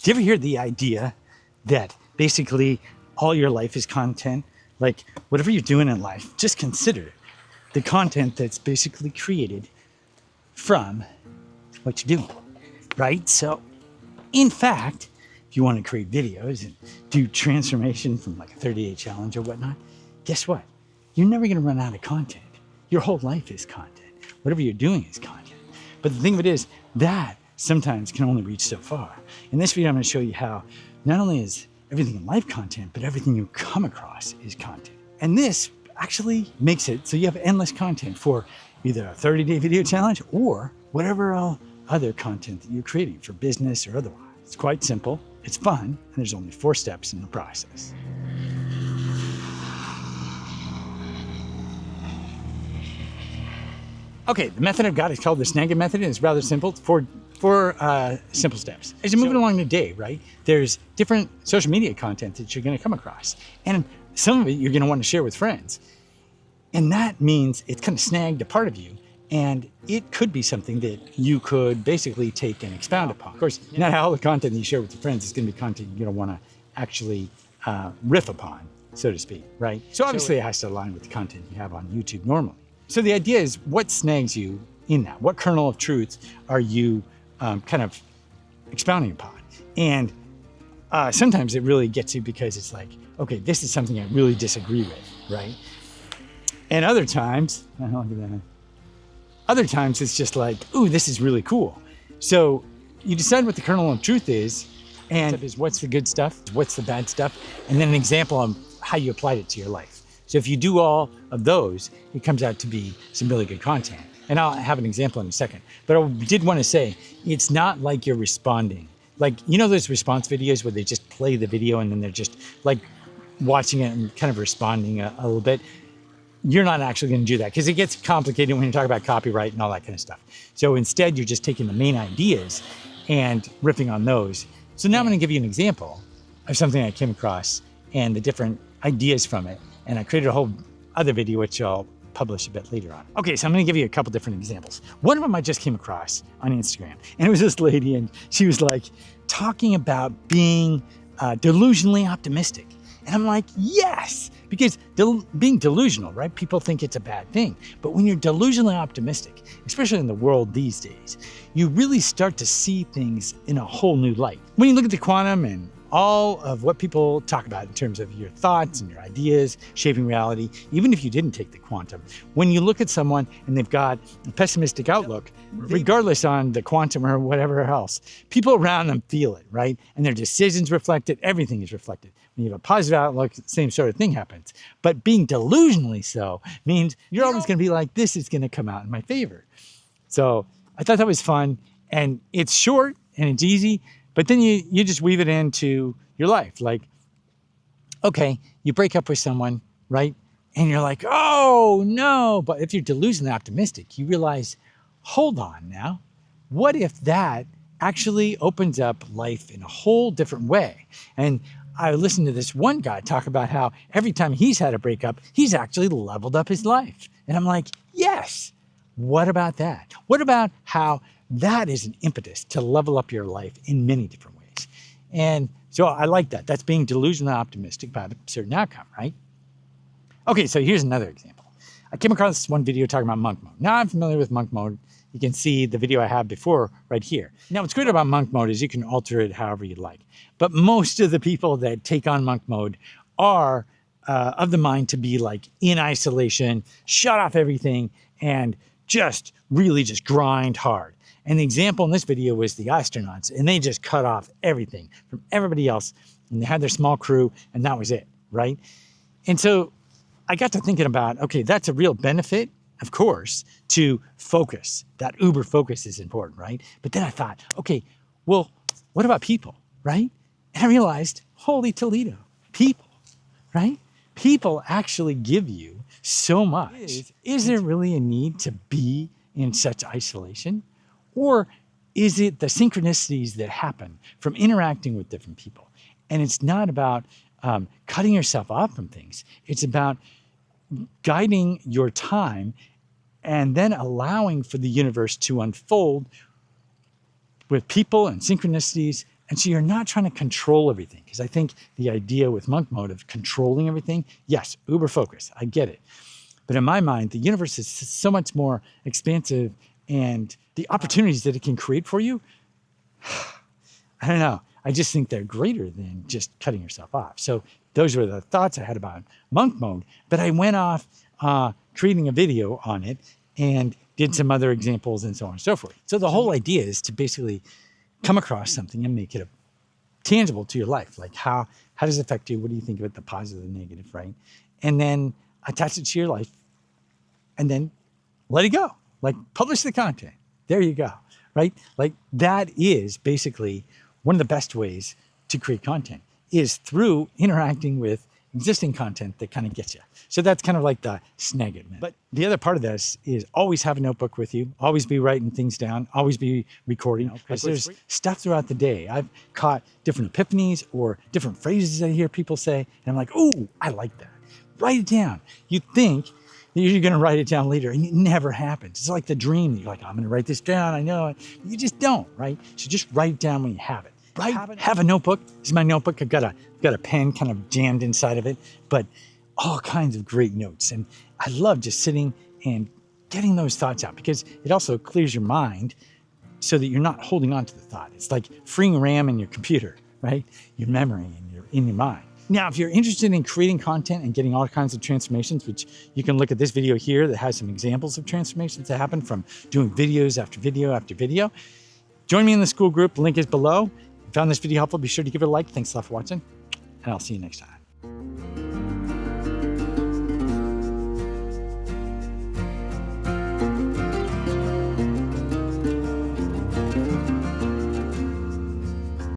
Do you ever hear the idea that basically all your life is content? Like whatever you're doing in life, just consider the content that's basically created from what you're doing, right? So in fact, if you want to create videos and do transformation from like a 30-day challenge or whatnot, guess what? You're never going to run out of content. Your whole life is content. Whatever you're doing is content. But the thing of it is that sometimes can only reach so far. In this video, I'm going to show you how not only is everything in life content, but everything you come across is content. And this actually makes it so you have endless content for either a 30-day video challenge or whatever other content that you're creating for business or otherwise. It's quite simple, it's fun, and there's only 4 steps in the process. Okay, the method I've got is called the Snagit Method, and it's rather simple. It's four simple steps. As you're moving along the day, right, there's different social media content that you're gonna come across. And some of it you're gonna want to share with friends. And that means it's kind of snagged a part of you. And it could be something that you could basically take and expound upon. Of course, not all the content that you share with your friends is gonna be content you're gonna wanna actually riff upon, so to speak, right? So obviously it has to align with the content you have on YouTube normally. So the idea is what snags you in that? What kernel of truth are you kind of expounding upon? And sometimes it really gets you because it's like, okay, this is something I really disagree with, right? And other times, other times it's just like, ooh, this is really cool. So you decide what the kernel of truth is, and what's the good stuff, what's the bad stuff, and then an example of how you applied it to your life. So if you do all of those, it comes out to be some really good content. And I'll have an example in a second. But I did want to say, it's not like you're responding. Like, you know those response videos where they just play the video and then they're just like watching it and kind of responding a little bit? You're not actually going to do that because it gets complicated when you talk about copyright and all that kind of stuff. So instead, you're just taking the main ideas and ripping on those. So now I'm going to give you an example of something I came across and the different ideas from it. And I created a whole other video, which I'll publish a bit later on. Okay, so I'm gonna give you a couple different examples. One of them I just came across on Instagram, and it was this lady, and she was like talking about being delusionally optimistic. And I'm like, yes, because being delusional, right? People think it's a bad thing. But when you're delusionally optimistic, especially in the world these days, you really start to see things in a whole new light. When you look at the quantum and all of what people talk about in terms of your thoughts and your ideas shaping reality, even if you didn't take the quantum, when you look at someone and they've got a pessimistic outlook, regardless on the quantum or whatever else, people around them feel it, right? And their decisions reflect it, everything is reflected. When you have a positive outlook, the same sort of thing happens. But being delusionally so means you're always gonna be like, this is gonna come out in my favor. So I thought that was fun, and it's short and it's easy, but then you just weave it into your life. Like, okay, you break up with someone, right? And you're like, oh no. But if you're delusionally optimistic, you realize, hold on now, what if that actually opens up life in a whole different way? And I listened to this one guy talk about how every time he's had a breakup, he's actually leveled up his life. And I'm like, yes, what about that? What about how that is an impetus to level up your life in many different ways? And so I like that. That's being delusionally optimistic about a certain outcome, right? Okay, so here's another example. I came across this one video talking about monk mode. Now I'm familiar with monk mode. You can see the video I had before right here. Now what's great about monk mode is you can alter it however you like. But most of the people that take on monk mode are of the mind to be like in isolation, shut off everything, and just really just grind hard. And the example in this video was the astronauts, and they just cut off everything from everybody else, and they had their small crew, and that was it, right? And so I got to thinking about, okay, that's a real benefit, of course, to focus. That uber focus is important, right? But then I thought, okay, well, what about people, right? And I realized, holy Toledo, people, right? People actually give you so much. Is there really a need to be in such isolation? Or is it the synchronicities that happen from interacting with different people? And it's not about cutting yourself off from things. It's about guiding your time and then allowing for the universe to unfold with people and synchronicities And so you're not trying to control everything, because I think the idea with monk mode of controlling everything, yes, uber focus, I get it. But in my mind, the universe is so much more expansive, and the opportunities that it can create for you, I don't know. I just think they're greater than just cutting yourself off. So those were the thoughts I had about monk mode. But I went off creating a video on it and did some other examples and so on and so forth. So the whole idea is to basically come across something and make it tangible to your life. Like how does it affect you? What do you think of it? The positive and negative, right? And then attach it to your life and then let it go. Like publish the content. There you go, right? Like that is basically one of the best ways to create content, is through interacting with existing content that kind of gets you. So that's kind of like the Snagit Method. But the other part of this is always have a notebook with you, always be writing things down, always be recording, because there's stuff throughout the day. I've caught different epiphanies or different phrases I hear people say, and I'm like, ooh, I like that. Write it down. You think that you're going to write it down later, and it never happens. It's like the dream that you're like, I'm going to write this down. I know it. You just don't, right? So just write it down when you have it. Right? Have a notebook. This is my notebook. I've got a pen kind of jammed inside of it, but all kinds of great notes. And I love just sitting and getting those thoughts out, because it also clears your mind so that you're not holding on to the thought. It's like freeing RAM in your computer, right? Your memory and in your mind. Now, if you're interested in creating content and getting all kinds of transformations, which you can look at this video here that has some examples of transformations that happen from doing videos after video after video, join me in the school group. The link is below. If you found this video helpful, be sure to give it a like. Thanks a lot for watching, and I'll see you next time.